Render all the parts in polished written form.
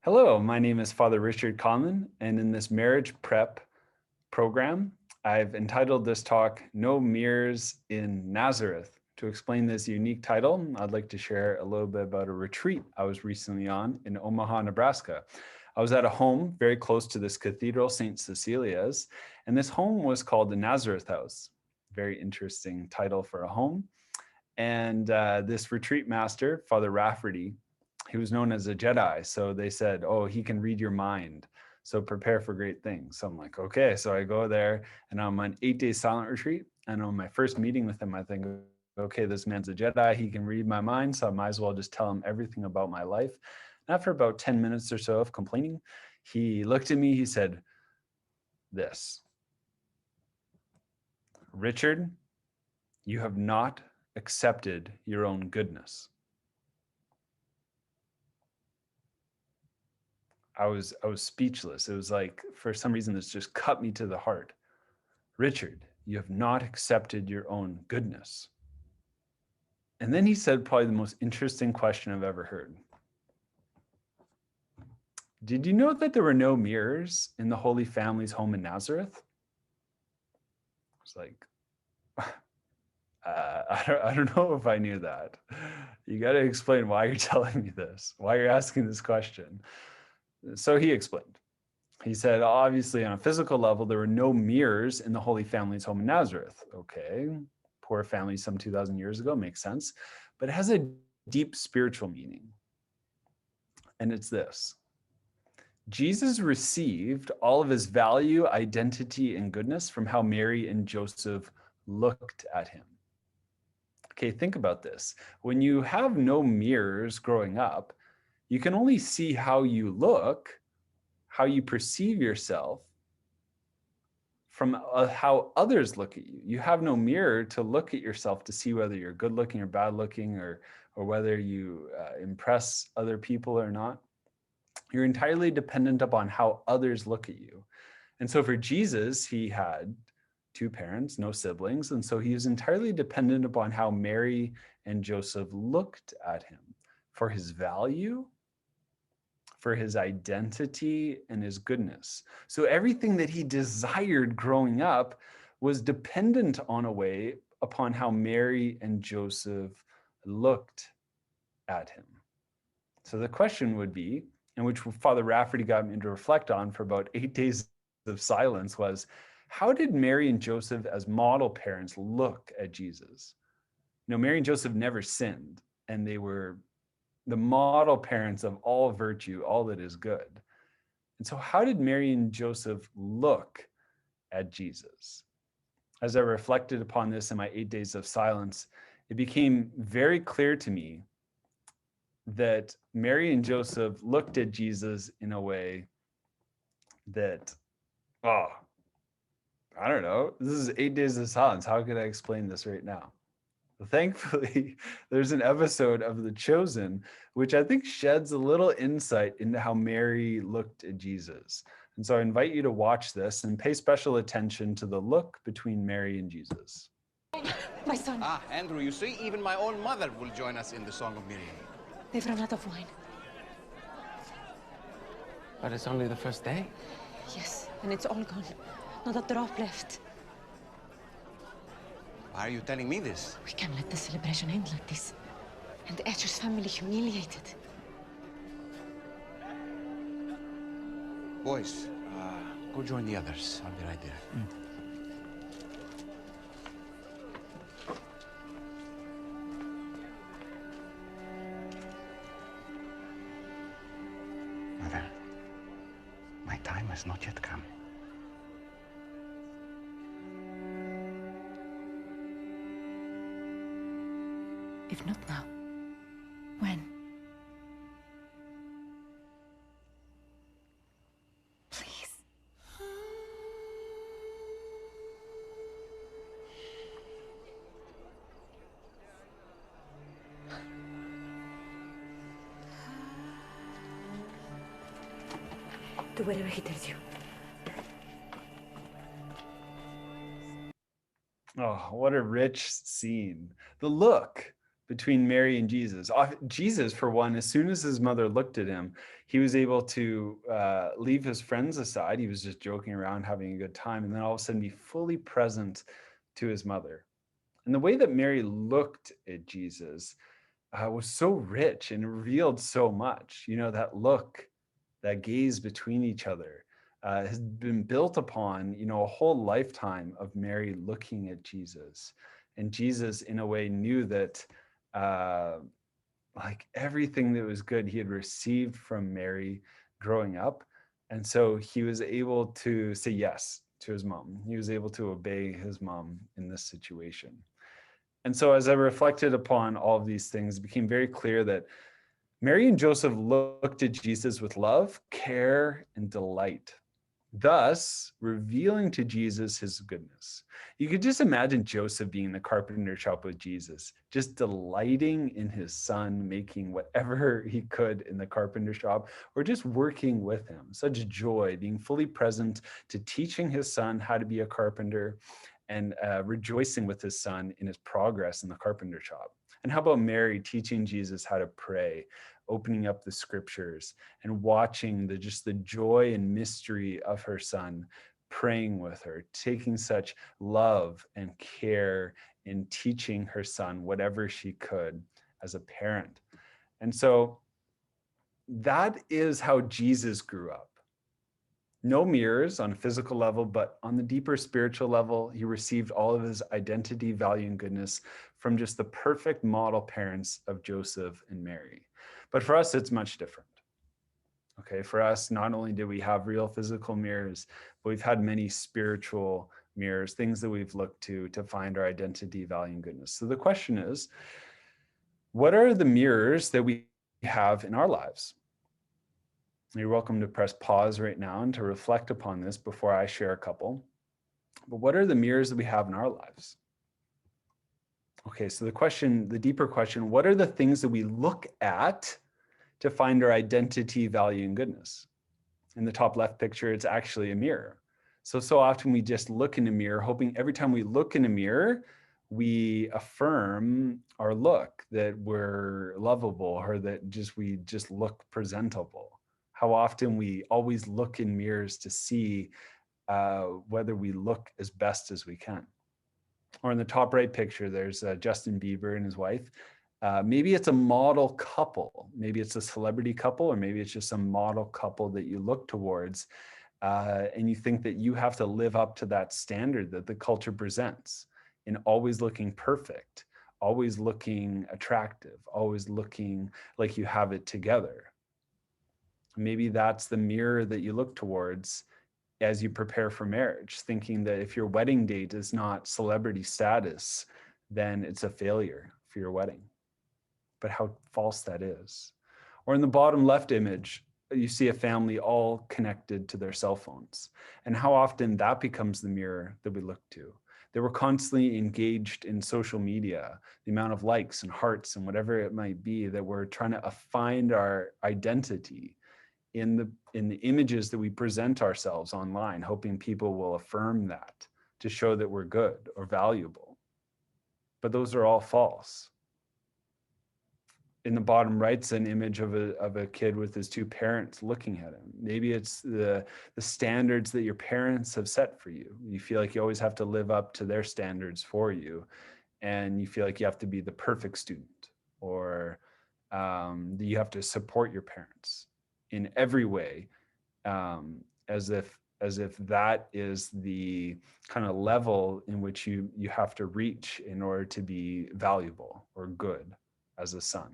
Hello, my name is Father Richard Conlin, and in this marriage prep program, I've entitled this talk, No Mirrors in Nazareth. To explain this unique title, I'd like to share a little bit about a retreat I was recently on in Omaha, Nebraska. I was at a home very close to this cathedral, St. Cecilia's, and this home was called the Nazareth House. Very interesting title for a home. And this retreat master, Father Rafferty, he was known as a Jedi. So they said, oh, he can read your mind. So prepare for great things. So I'm like, okay. So I go there and I'm on 8 days silent retreat. And on my first meeting with him, I think, okay, this man's a Jedi. He can read my mind. So I might as well just tell him everything about my life. And after about 10 minutes or so of complaining, he looked at me, he said this: Richard, you have not accepted your own goodness. I was speechless. It was like, for some reason, this just cut me to the heart. Richard, you have not accepted your own goodness. And then he said probably the most interesting question I've ever heard. Did you know that there were no mirrors in the Holy Family's home in Nazareth? I was like, I don't know if I knew that. You got to explain why you're telling me this, why you're asking this question. So he explained. He said, obviously, on a physical level, there were no mirrors in the Holy Family's home in Nazareth. Okay, poor family some 2,000 years ago, makes sense. But it has a deep spiritual meaning. And it's this: Jesus received all of his value, identity, and goodness from how Mary and Joseph looked at him. Okay, think about this. When you have no mirrors growing up, you can only see how you look, how you perceive yourself from how others look at you. You have no mirror to look at yourself to see whether you're good looking or bad looking, or whether you impress other people or not. You're entirely dependent upon how others look at you. And so for Jesus, he had two parents, no siblings. And so he was entirely dependent upon how Mary and Joseph looked at him for his value, for his identity, and his goodness. So everything that he desired growing up was dependent on a way upon how Mary and Joseph looked at him. So the question would be, and which Father Rafferty got me to reflect on for about 8 days of silence, was, how did Mary and Joseph as model parents look at Jesus? Mary and Joseph never sinned, and they were the model parents of all virtue, all that is good. And so how did Mary and Joseph look at Jesus? As I reflected upon this in my 8 days of silence, it became very clear to me that Mary and Joseph looked at Jesus in a way that, I don't know. This is 8 days of silence. How could I explain this right now? Thankfully, there's an episode of The Chosen, which I think sheds a little insight into how Mary looked at Jesus. And so I invite you to watch this and pay special attention to the look between Mary and Jesus. My son. Andrew, you see, even my own mother will join us in the Song of Miriam. They've run out of wine. But it's only the first day. Yes, and it's all gone. Not a drop left. Why are you telling me this? We can't let the celebration end like this. And Esther's family humiliated. Boys, go join the others. I'll be right there. Mother, my time has not yet come. If not now, when? Please. Do whatever he tells you. Oh, what a rich scene. The look between Mary and Jesus. Jesus, for one, as soon as his mother looked at him, he was able to leave his friends aside. He was just joking around, having a good time, and then all of a sudden be fully present to his mother. And the way that Mary looked at Jesus was so rich and revealed so much. You know, that look, that gaze between each other has been built upon, you know, a whole lifetime of Mary looking at Jesus. And Jesus, in a way, knew that like everything that was good he had received from Mary growing up. And so he was able to say yes to his mom. He was able to obey his mom in this situation. And so as I reflected upon all of these things, it became very clear that Mary and Joseph looked at Jesus with love, care, and delight, thus revealing to Jesus his goodness. You could just imagine Joseph being in the carpenter shop with Jesus, just delighting in his son, making whatever he could in the carpenter shop, or just working with him. Such joy, being fully present to teaching his son how to be a carpenter and rejoicing with his son in his progress in the carpenter shop. And how about Mary teaching Jesus how to pray, opening up the scriptures and watching just the joy and mystery of her son, praying with her, taking such love and care in teaching her son whatever she could as a parent. And so that is how Jesus grew up. No mirrors on a physical level, but on the deeper spiritual level, he received all of his identity, value, and goodness from just the perfect model parents of Joseph and Mary. But for us, it's much different. Okay, for us, not only did we have real physical mirrors, but we've had many spiritual mirrors, things that we've looked to find our identity, value, and goodness. So the question is, what are the mirrors that we have in our lives? You're welcome to press pause right now and to reflect upon this before I share a couple. But what are the mirrors that we have in our lives? Okay, so the deeper question, what are the things that we look at to find our identity, value, and goodness? In the top left picture, it's actually a mirror. So often we just look in a mirror, hoping every time we look in a mirror, we affirm our look, that we're lovable, or that we just look presentable. How often we always look in mirrors to see whether we look as best as we can. Or in the top right picture, there's Justin Bieber and his wife. Maybe it's a model couple. Maybe it's a celebrity couple, or maybe it's just some model couple that you look towards and you think that you have to live up to that standard that the culture presents in always looking perfect, always looking attractive, always looking like you have it together. Maybe that's the mirror that you look towards as you prepare for marriage, thinking that if your wedding date is not celebrity status, then it's a failure for your wedding. But how false that is. Or in the bottom left image, you see a family all connected to their cell phones, and how often that becomes the mirror that we look to. They were constantly engaged in social media, the amount of likes and hearts and whatever it might be, that we're trying to find our identity in the images that we present ourselves online, hoping people will affirm that to show that we're good or valuable. But those are all false. In the bottom right's an image of a kid with his two parents looking at him. Maybe it's the standards that your parents have set for you. You feel like you always have to live up to their standards for you, and you feel like you have to be the perfect student, or you have to support your parents in every way, as if that is the kind of level in which you have to reach in order to be valuable or good as a son.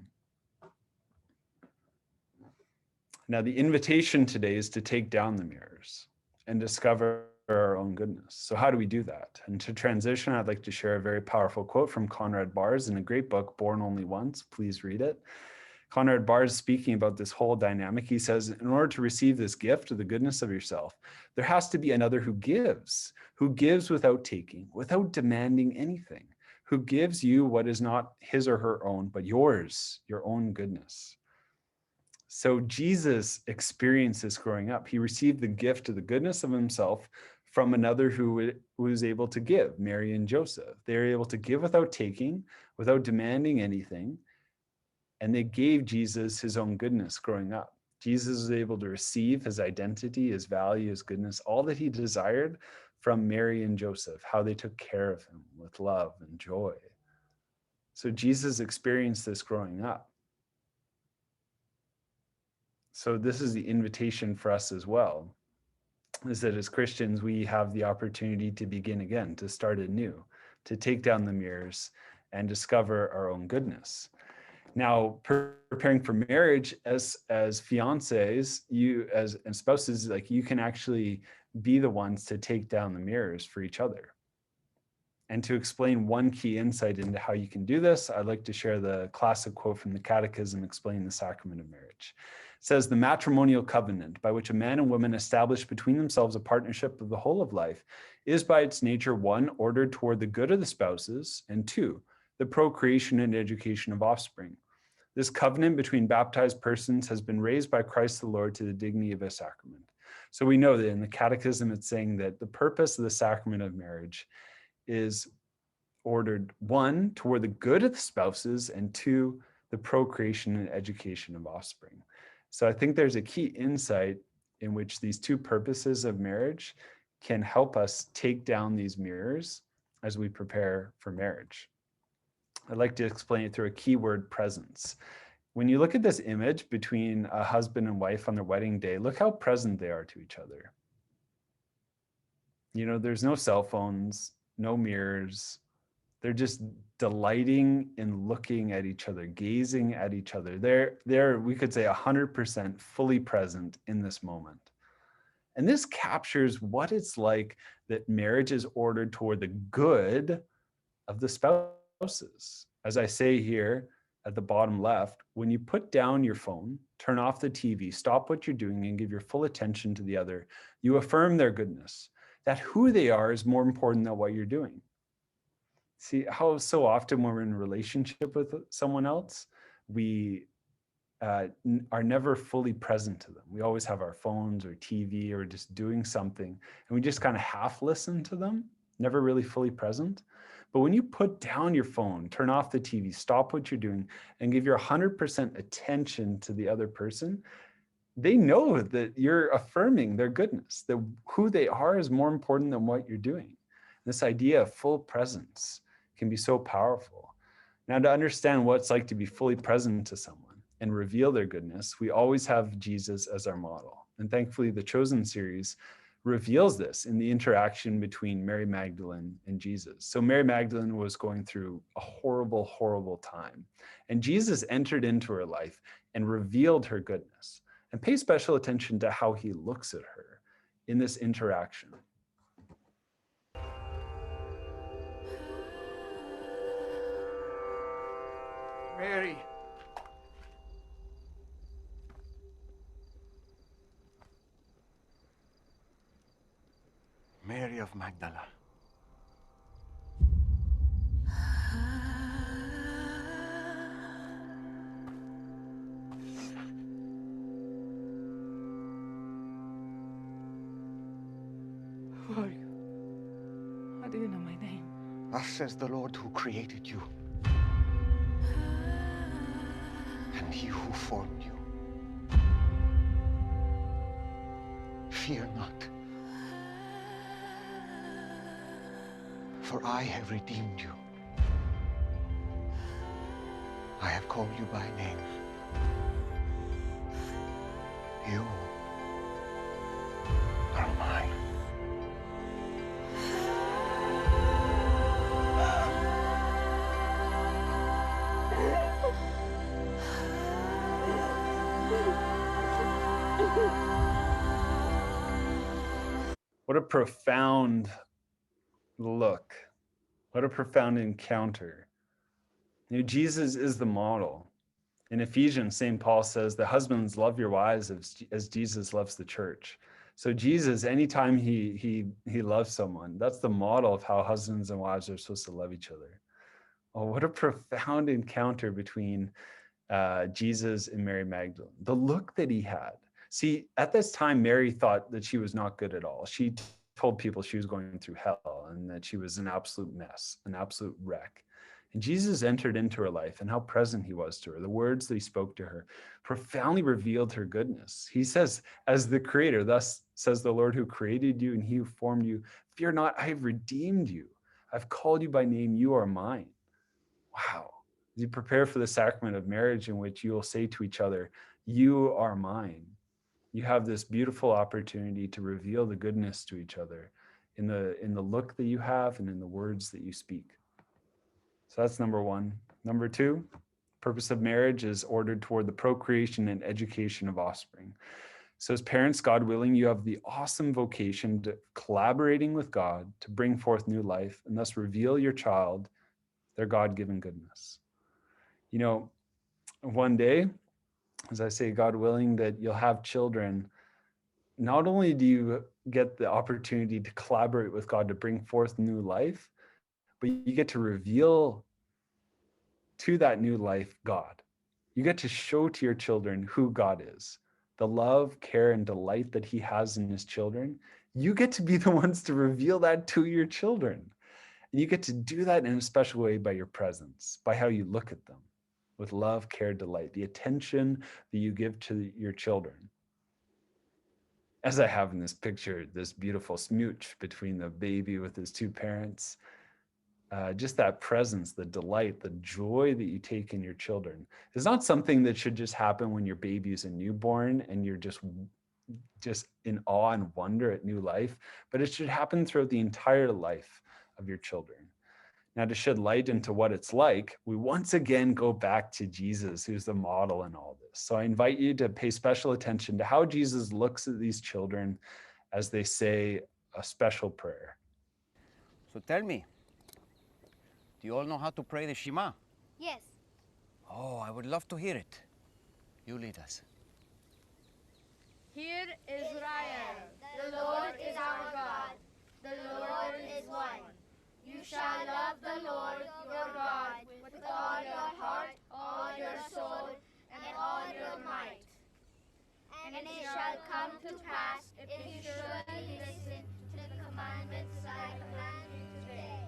Now, the invitation today is to take down the mirrors and discover our own goodness. So how do we do that? And to transition, I'd like to share a very powerful quote from Conrad Bars in a great book, Born Only Once. Please read it. Conrad Bars, speaking about this whole dynamic, he says, in order to receive this gift of the goodness of yourself, there has to be another who gives without taking, without demanding anything, who gives you what is not his or her own, but yours, your own goodness. So Jesus experienced this growing up. He received the gift of the goodness of himself from another who was able to give, Mary and Joseph. They were able to give without taking, without demanding anything. And they gave Jesus his own goodness growing up. Jesus was able to receive his identity, his value, his goodness, all that he desired from Mary and Joseph, how they took care of him with love and joy. So Jesus experienced this growing up. So this is the invitation for us as well, is that as Christians, we have the opportunity to begin again, to start anew, to take down the mirrors and discover our own goodness. Now, preparing for marriage as fiancés, and spouses, like, you can actually be the ones to take down the mirrors for each other. And to explain one key insight into how you can do this, I'd like to share the classic quote from the Catechism explaining the sacrament of marriage. It says, "The matrimonial covenant by which a man and woman establish between themselves a partnership of the whole of life is by its nature, 1, ordered toward the good of the spouses, and 2, the procreation and education of offspring. This covenant between baptized persons has been raised by Christ the Lord to the dignity of a sacrament." So we know that in the Catechism, it's saying that the purpose of the sacrament of marriage is ordered, 1, toward the good of the spouses, and 2, the procreation and education of offspring. So I think there's a key insight in which these two purposes of marriage can help us take down these mirrors as we prepare for marriage. I'd like to explain it through a keyword: presence. When you look at this image between a husband and wife on their wedding day, look how present they are to each other. You know, there's no cell phones, no mirrors. They're just delighting in looking at each other, gazing at each other. They're we could say 100% fully present in this moment. And this captures what it's like that marriage is ordered toward the good of the spouses. As I say here at the bottom left, when you put down your phone, turn off the TV, stop what you're doing, and give your full attention to the other, you affirm their goodness, that who they are is more important than what you're doing. See how so often when we're in a relationship with someone else, we are never fully present to them. We always have our phones or TV or just doing something, and we just kind of half listen to them, never really fully present. But when you put down your phone, turn off the TV, stop what you're doing, and give your 100% attention to the other person, they know that you're affirming their goodness, that who they are is more important than what you're doing. This idea of full presence can be so powerful. Now, to understand what it's like to be fully present to someone and reveal their goodness, we always have Jesus as our model. And thankfully, the Chosen series reveals this in the interaction between Mary Magdalene and Jesus. So Mary Magdalene was going through a horrible, horrible time. And Jesus entered into her life and revealed her goodness. And pay special attention to how he looks at her in this interaction. Mary. Mary of Magdala. Who are you? How do you know my name? Thus says the Lord who created you, and he who formed you. Fear not, for I have redeemed you. I have called you by name. You are mine. What a profound look. What a profound encounter. You know, Jesus is the model. In Ephesians, St. Paul says that husbands, love your wives as Jesus loves the church. So Jesus, anytime he loves someone, that's the model of how husbands and wives are supposed to love each other. Oh, what a profound encounter between Jesus and Mary Magdalene. The look that he had. See, at this time, Mary thought that she was not good at all. She told people she was going through hell and that she was an absolute mess, an absolute wreck. And Jesus entered into her life, and how present he was to her. The words that he spoke to her profoundly revealed her goodness. He says, as the creator, thus says the Lord who created you and he who formed you, fear not, I have redeemed you. I've called you by name, you are mine. Wow. As you prepare for the sacrament of marriage, in which you will say to each other, you are mine, you have this beautiful opportunity to reveal the goodness to each other in the look that you have and in the words that you speak. So that's number one. Number two, purpose of marriage is ordered toward the procreation and education of offspring. So as parents, God willing, you have the awesome vocation to collaborating with God to bring forth new life and thus reveal your child their God-given goodness. You know, one day, as I say, God willing, that you'll have children, not only do you get the opportunity to collaborate with God to bring forth new life, but you get to reveal to that new life God. You get to show to your children who God is, the love, care, and delight that he has in his children. You get to be the ones to reveal that to your children. And you get to do that in a special way by your presence, by how you look at them with love, care, delight, the attention that you give to your children. As I have in this picture, this beautiful smooch between the baby with his two parents, just that presence, the delight, the joy that you take in your children is not something that should just happen when your baby is a newborn and you're just in awe and wonder at new life, but it should happen throughout the entire life of your children. Now, to shed light into what it's like, we once again go back to Jesus, who's the model in all this. So I invite you to pay special attention to how Jesus looks at these children as they say a special prayer. So tell me, do you all know how to pray the Shema? Yes. Oh, I would love to hear it. You lead us. Hear Israel, the Lord is our God, the Lord is one. You shall love the Lord your God with all your heart, all your soul, and all your might. And it shall come to pass, if you surely listen to the commandments I command you today,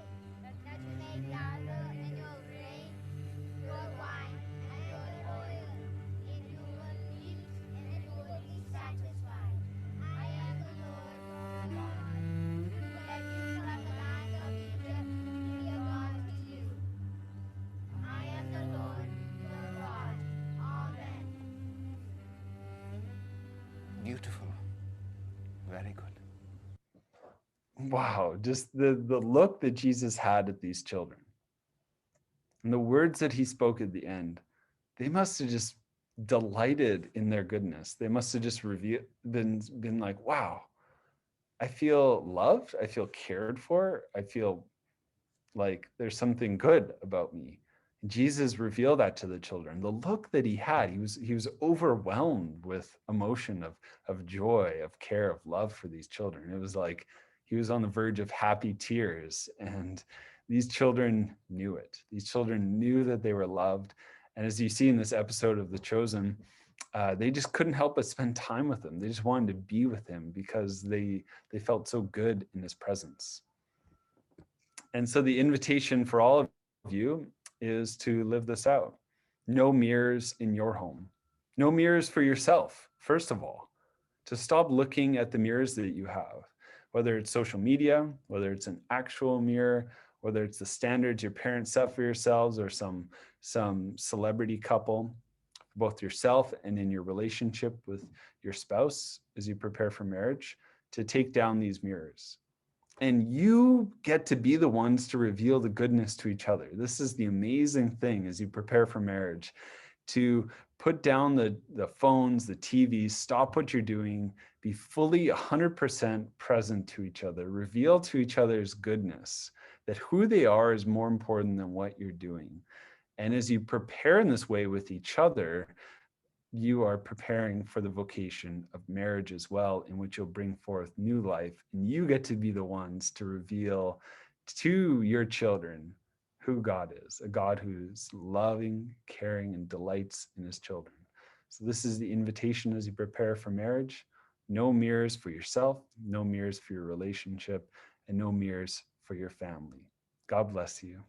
that you may gather in your grain, your wine, and your oil, and you will eat, and you will be satisfied. I am the Lord your God, who led you from the land of Egypt to be a God to you. I am the Lord your God. Amen. Beautiful. Very good. Wow, just the look that Jesus had at these children and the words that he spoke at the end, they must have just delighted in their goodness. They must have just been like, wow, I feel loved. I feel cared for. I feel like there's something good about me. And Jesus revealed that to the children. The look that he had, he was overwhelmed with emotion of joy, of care, of love for these children. It was like he was on the verge of happy tears, and these children knew it. These children knew that they were loved. And as you see in this episode of The Chosen, they just couldn't help but spend time with him. They just wanted to be with him because they felt so good in his presence. And so the invitation for all of you is to live this out. No mirrors in your home. No mirrors for yourself, first of all. To stop looking at the mirrors that you have, whether it's social media, whether it's an actual mirror, whether it's the standards your parents set for yourselves or some celebrity couple, both yourself and in your relationship with your spouse as you prepare for marriage, to take down these mirrors. And you get to be the ones to reveal the goodness to each other. This is the amazing thing as you prepare for marriage, to put down the phones, the TVs, stop what you're doing, be fully 100% present to each other, reveal to each other's goodness, that who they are is more important than what you're doing. And as you prepare in this way with each other, you are preparing for the vocation of marriage as well, in which you'll bring forth new life, and you get to be the ones to reveal to your children who God is, a God who's loving, caring, and delights in his children. So this is the invitation as you prepare for marriage. No mirrors for yourself, no mirrors for your relationship, and no mirrors for your family. God bless you.